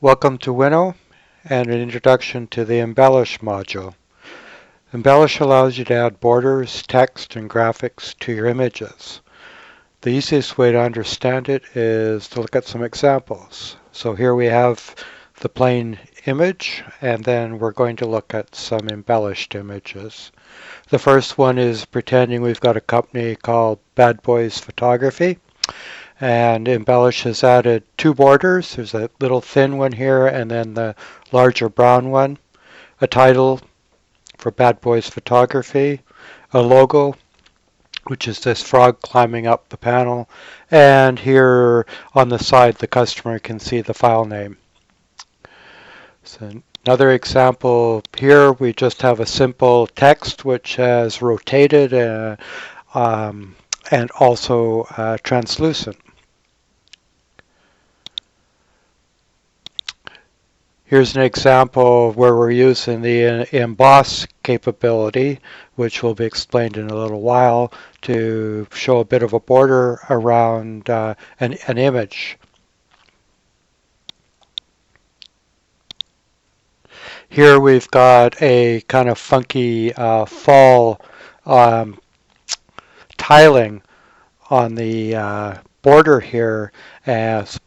Welcome to Winnow and an introduction to the Embellish module. Embellish allows you to add borders, text, and graphics to your images. The easiest way to understand it is to look at some examples. So here we have the plain image, and then we're going to look at some embellished images. The first one is pretending we've got a company called Bad Boys Photography. And Embellish has added two borders. There's a little thin one here and then the larger brown one. A title for Bad Boys Photography. A logo, which is this frog climbing up the panel. And here on the side the customer can see the file name. So another example here, we just have a simple text which has rotated and also translucent. Here's an example where we're using the emboss capability, which will be explained in a little while, to show a bit of a border around an image. Here we've got a kind of funky fall tiling on the border here, as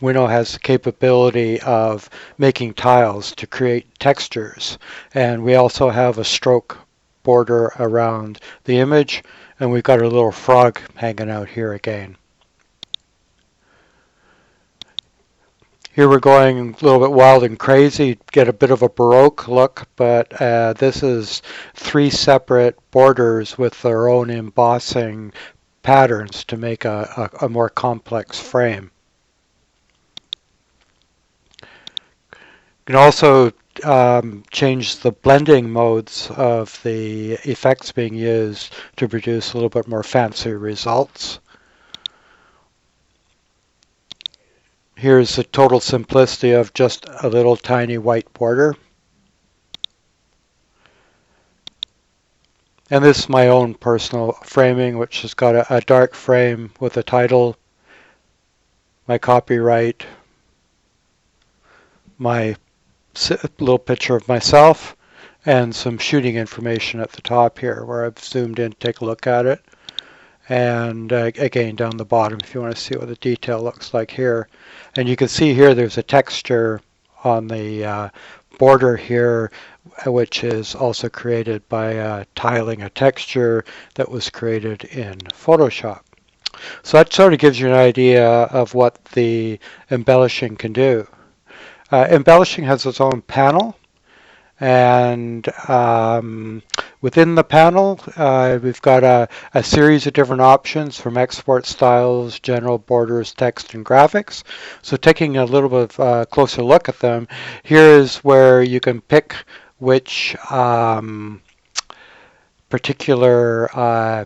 Winnow has the capability of making tiles to create textures, and we also have a stroke border around the image, and we've got a little frog hanging out here again. Here we're going a little bit wild and crazy, get a bit of a Baroque look, but this is three separate borders with their own embossing patterns to make a more complex frame. You can also change the blending modes of the effects being used to produce a little bit more fancy results. Here's the total simplicity of just a little tiny white border. And this is my own personal framing, which has got a dark frame with a title, my copyright, my little picture of myself, and some shooting information at the top here where I've zoomed in to take a look at it. And again down the bottom if you want to see what the detail looks like here. And you can see here there's a texture on the border here, which is also created by tiling a texture that was created in Photoshop. So that sort of gives you an idea of what the embellishing can do. Embellishing has its own panel, and within the panel we've got a series of different options from export styles, general borders, text, and graphics. So taking a little bit of a closer look at them, here is where you can pick which particular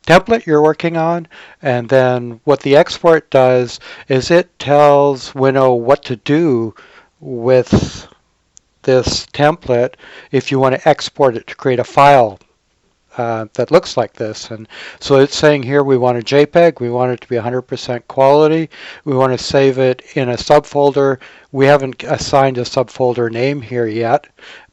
template you're working on, and then what the export does is it tells Winnow what to do with this template if you want to export it to create a file that looks like this. And so it's saying here we want a JPEG, we want it to be 100% quality, we want to save it in a subfolder. We haven't assigned a subfolder name here yet,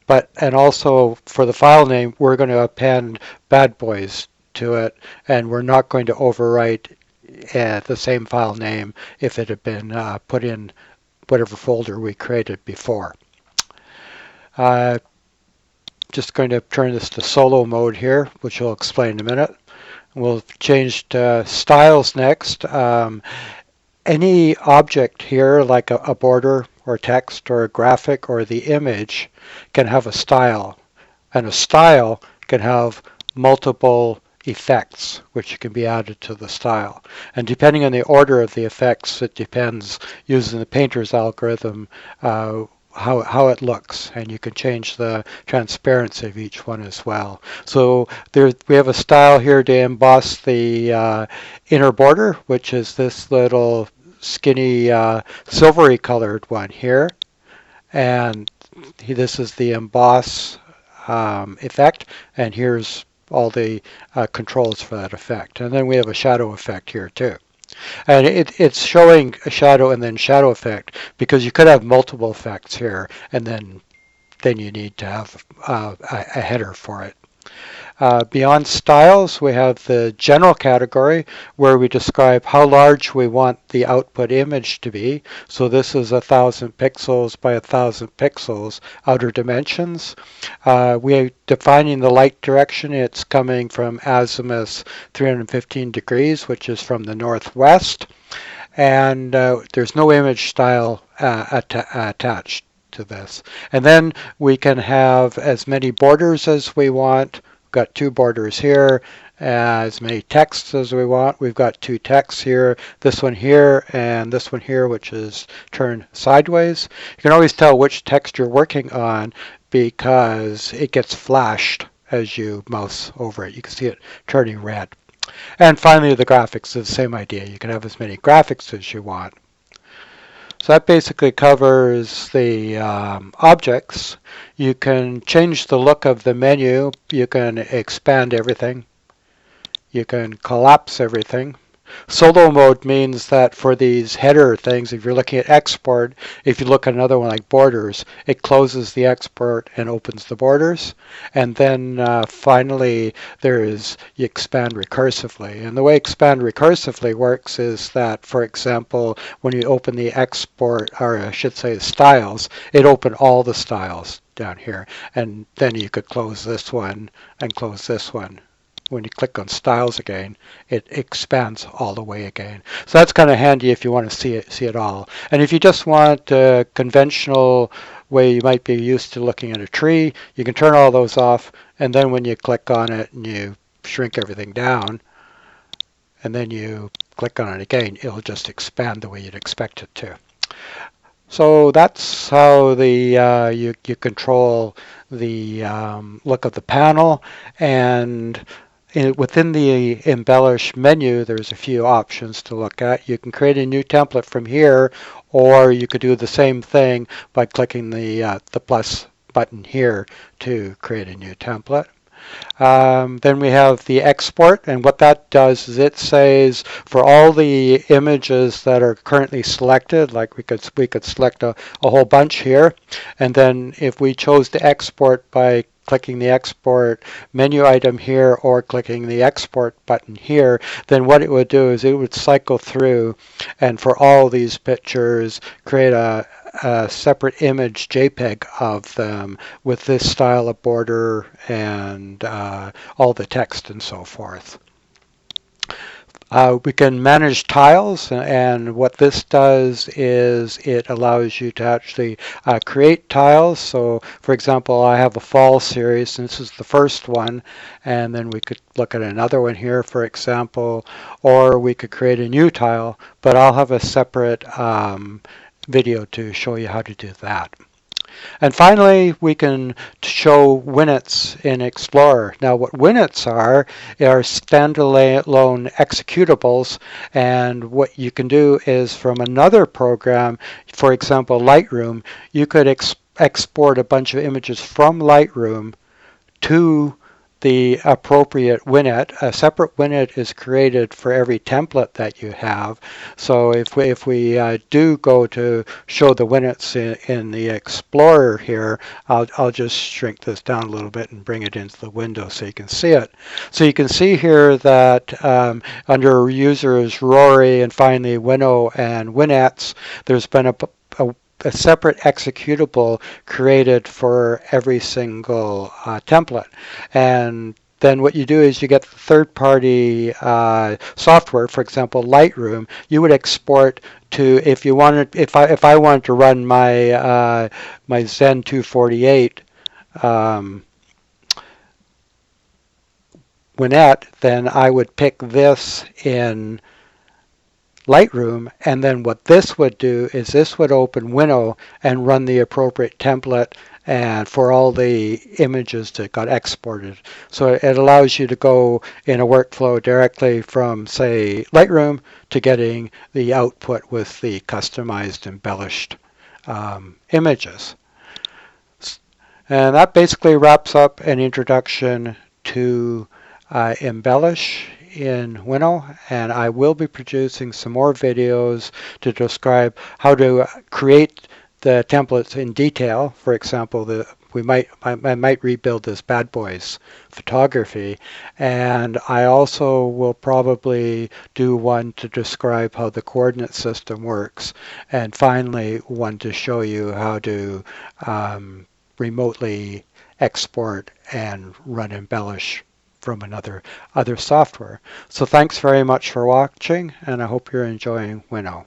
and also for the file name we're going to append Bad Boys to it, and we're not going to overwrite the same file name if it had been put in whatever folder we created before. Just going to turn this to solo mode here, which I'll explain in a minute. We'll change to styles next. Any object here, like a border or text or a graphic or the image, can have a style, and a style can have multiple effects which can be added to the style. And depending on the order of the effects, it depends, using the painter's algorithm, how it looks, and you can change the transparency of each one as well. So we have a style here to emboss the inner border, which is this little skinny silvery colored one here, and this is the emboss effect, and here's all the controls for that effect. And then we have a shadow effect here too. And it's showing a shadow and then shadow effect because you could have multiple effects here, and then you need to have a header for it. Beyond styles, we have the general category where we describe how large we want the output image to be. So this is 1,000 pixels by 1,000 pixels outer dimensions. We're defining the light direction. It's coming from azimuth 315 degrees, which is from the northwest. And there's no image style attached to this. And then we can have as many borders as we want. We've got 2 borders here, as many texts as we want. We've got 2 texts here, this one here and this one here, which is turned sideways. You can always tell which text you're working on because it gets flashed as you mouse over it. You can see it turning red. And finally, the graphics is the same idea. You can have as many graphics as you want. So that basically covers the objects. You can change the look of the menu. You can expand everything. You can collapse everything. Solo mode means that for these header things, if you're looking at export, if you look at another one like borders, it closes the export and opens the borders. And then finally, you expand recursively. And the way expand recursively works is that, for example, when you open the export, or I should say styles, it opened all the styles down here. And then you could close this one and close this one. When you click on styles again, it expands all the way again. So that's kind of handy if you want to see it all. And if you just want a conventional way you might be used to looking at a tree, you can turn all those off, and then when you click on it and you shrink everything down, and then you click on it again, it'll just expand the way you'd expect it to. So that's how you control the look of the panel. And within the Embellish menu, there's a few options to look at. You can create a new template from here, or you could do the same thing by clicking the plus button here to create a new template. Then we have the export, and what that does is it says for all the images that are currently selected, like we could select a whole bunch here, and then if we chose to export by clicking the export menu item here or clicking the export button here, then what it would do is it would cycle through and for all these pictures create a separate image JPEG of them with this style of border and all the text and so forth. We can manage tiles, and what this does is it allows you to actually create tiles. So for example, I have a fall series, and this is the first one, and then we could look at another one here, for example, or we could create a new tile, but I'll have a separate video to show you how to do that. And finally, we can show winnets in Explorer. Now, what winnets are standalone executables, and what you can do is from another program, for example, Lightroom, you could export a bunch of images from Lightroom to the appropriate winnet. A separate winnet is created for every template that you have. So if we do go to show the winnets in the Explorer here, I'll just shrink this down a little bit and bring it into the window so you can see it. So you can see here that under users Rory and finally Winnow and Winnets, there's been a separate executable created for every single template. And then what you do is you get the third-party software, for example, Lightroom. You would export to, if you wanted, if I wanted to run my my Zen 248 Winnet, then I would pick this in Lightroom, and then what this would do is this would open Winnow and run the appropriate template and for all the images that got exported. So it allows you to go in a workflow directly from, say, Lightroom to getting the output with the customized embellished images. And that basically wraps up an introduction to Embellish in Winnow, and I will be producing some more videos to describe how to create the templates in detail. For example, I might rebuild this bad boys photography, and I also will probably do one to describe how the coordinate system works, and finally one to show you how to remotely export and run Embellish from other software. So thanks very much for watching, and I hope you're enjoying Winnow.